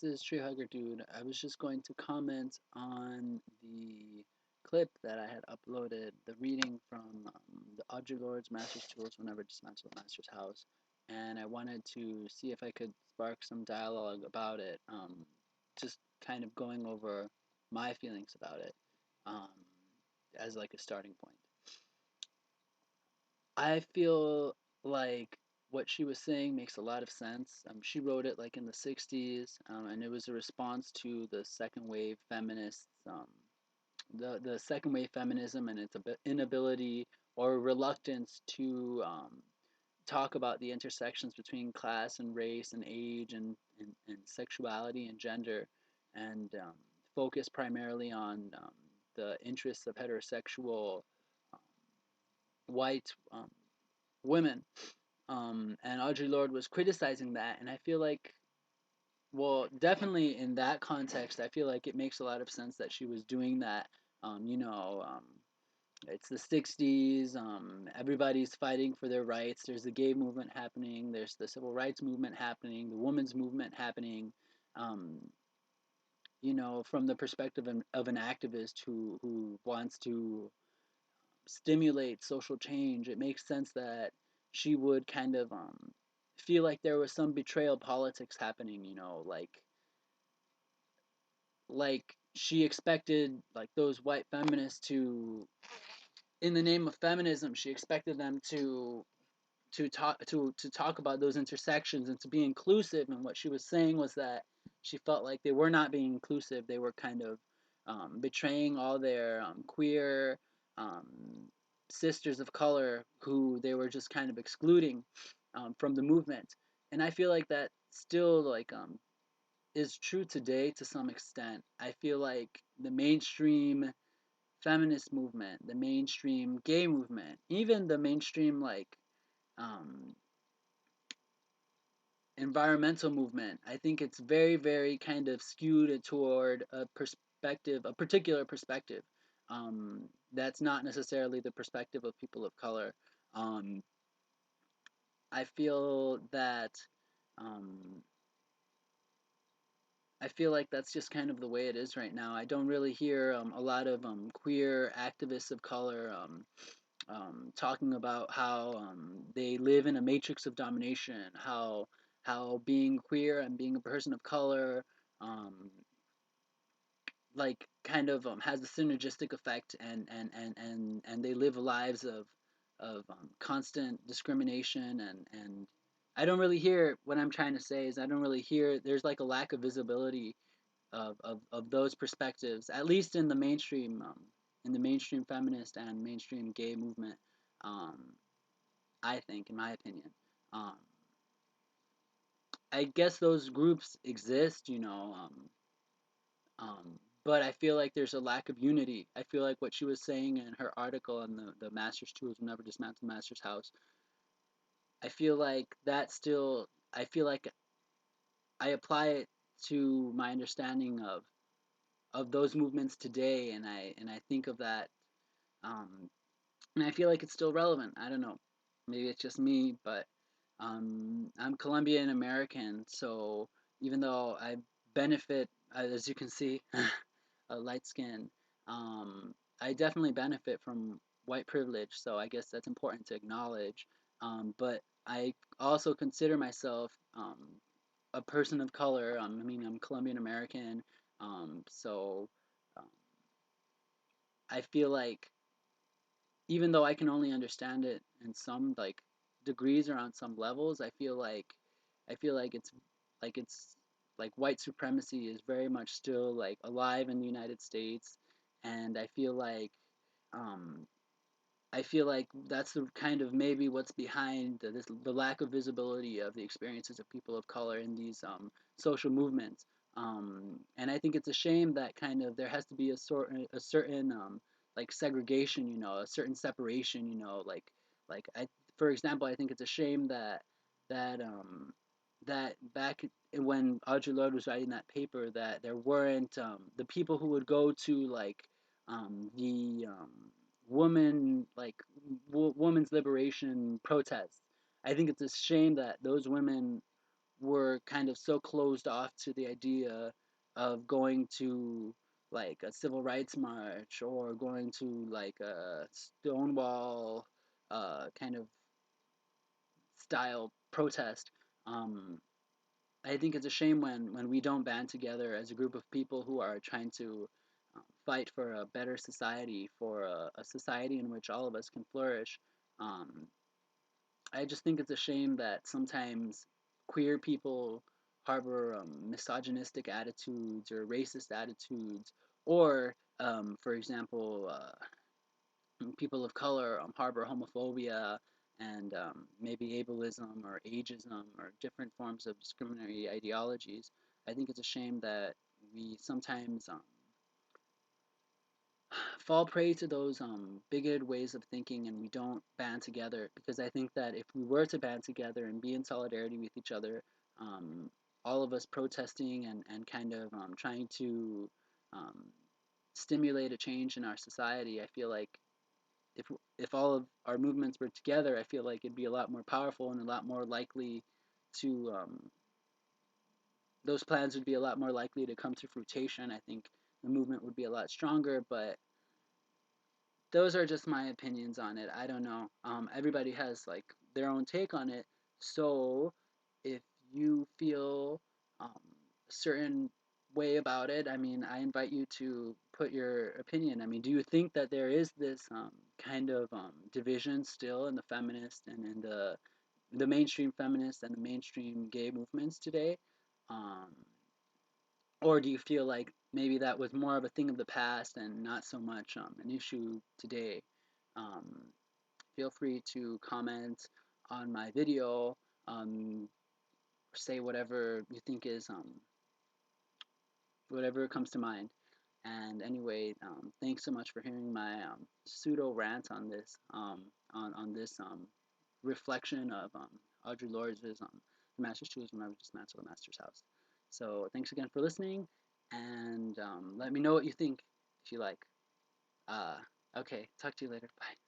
This is Tree Hugger Dude. I was just going to comment on the clip that I had uploaded, the reading from the Audrey Lorde's Master's Tools Will Never Dismantle the Master's House, and I wanted to see if I could spark some dialogue about it, just kind of going over my feelings about it um, as like a starting point. I feel like what she was saying makes a lot of sense. She wrote it like in the 60s, and it was a response to the second wave feminists, the second wave feminism and its inability or reluctance to talk about the intersections between class and race and age and sexuality and gender, and focus primarily on the interests of heterosexual um, white women. And Audre Lorde was criticizing that, and I feel like, well, definitely in that context, I feel like it makes a lot of sense that she was doing that. Um, you know, um, it's the 60s. Everybody's fighting for their rights. There's the gay movement happening. There's the civil rights movement happening. The women's movement happening. Um, from the perspective of an activist who wants to stimulate social change, it makes sense that she would kind of feel like there was some betrayal politics happening. Like she expected like those white feminists to, in the name of feminism, she expected them to talk about those intersections and to be inclusive. And what she was saying was that she felt like they were not being inclusive. They were kind of betraying all their queer um, sisters of color who they were just kind of excluding from the movement. And I feel like that still like is true today to some extent. I feel like the mainstream feminist movement, the mainstream gay movement, even the mainstream um, environmental movement, I think it's very, very kind of skewed toward a perspective, a particular perspective. That's not necessarily the perspective of people of color. Um, I feel that um, I feel like that's just kind of the way it is right now. I don't really hear a lot of queer activists of color talking about how they live in a matrix of domination, how being queer and being a person of color um, like kind of has a synergistic effect, and they live lives of constant discrimination, and I don't really hear, what I'm trying to say is I don't really hear, there's like a lack of visibility of those perspectives, at least in the mainstream feminist and mainstream gay movement. Um, I think, in my opinion, um, I guess those groups exist, but I feel like there's a lack of unity. I feel like what she was saying in her article in the Master's Tools Will Never Dismantle the Master's House. I feel like that still. I feel like I apply it to my understanding of those movements today, and I think of that, um, and I feel like it's still relevant. I don't know, maybe it's just me, but I'm Colombian American, so even though I benefit, as you can see, a light skin, I definitely benefit from white privilege. So I guess that's important to acknowledge. But I also consider myself a person of color. I mean, I'm Colombian American, so um, I feel like even though I can only understand it in some like degrees or on some levels, I feel like it's like white supremacy is very much still like alive in the United States, and um, I feel like that's the kind of maybe what's behind the lack of visibility of the experiences of people of color in these social movements. And I think it's a shame that kind of there has to be a certain like segregation, a certain separation, like for example, I think it's a shame that back when Audre Lorde was writing that paper, that there weren't the people who would go to like the woman like women's liberation protests. I think it's a shame that those women we're kind of so closed off to the idea of going to like a civil rights march or going to like a Stonewall kind of style protest. Um, I think it's a shame when we don't band together as a group of people who are trying to fight for a better society, for a society in which all of us can flourish. Um, I just think it's a shame that sometimes queer people harbor misogynistic attitudes or racist attitudes, or, for example, people of color harbor homophobia and maybe ableism or ageism or different forms of discriminatory ideologies. I think it's a shame that we sometimes fall prey to those bigoted ways of thinking and we don't band together, because I think that if we were to band together and be in solidarity with each other, um, all of us protesting and kind of trying to um, stimulate a change in our society, I feel like if if all of our movements were together, I feel like it'd be a lot more powerful and a lot more likely to those plans would be a lot more likely to come to fruition. I think the movement would be a lot stronger, but those are just my opinions on it. I don't know. Everybody has like their own take on it. So if you feel a certain way about it, I mean, I invite you to put your opinion. I mean, do you think that there is this kind of division still in the feminist and in the mainstream feminist and the mainstream gay movements today? Um, or do you feel like maybe that was more of a thing of the past and not so much an issue today? Um, Feel free to comment on my video, say whatever you think is, whatever comes to mind. And anyway, thanks so much for hearing my pseudo rant on this, on this reflection of Audrey Lorde's The Master's Tools Will Never Dismantle the Master's House. So thanks again for listening, and let me know what you think if you like. Uh, okay, talk to you later. Bye.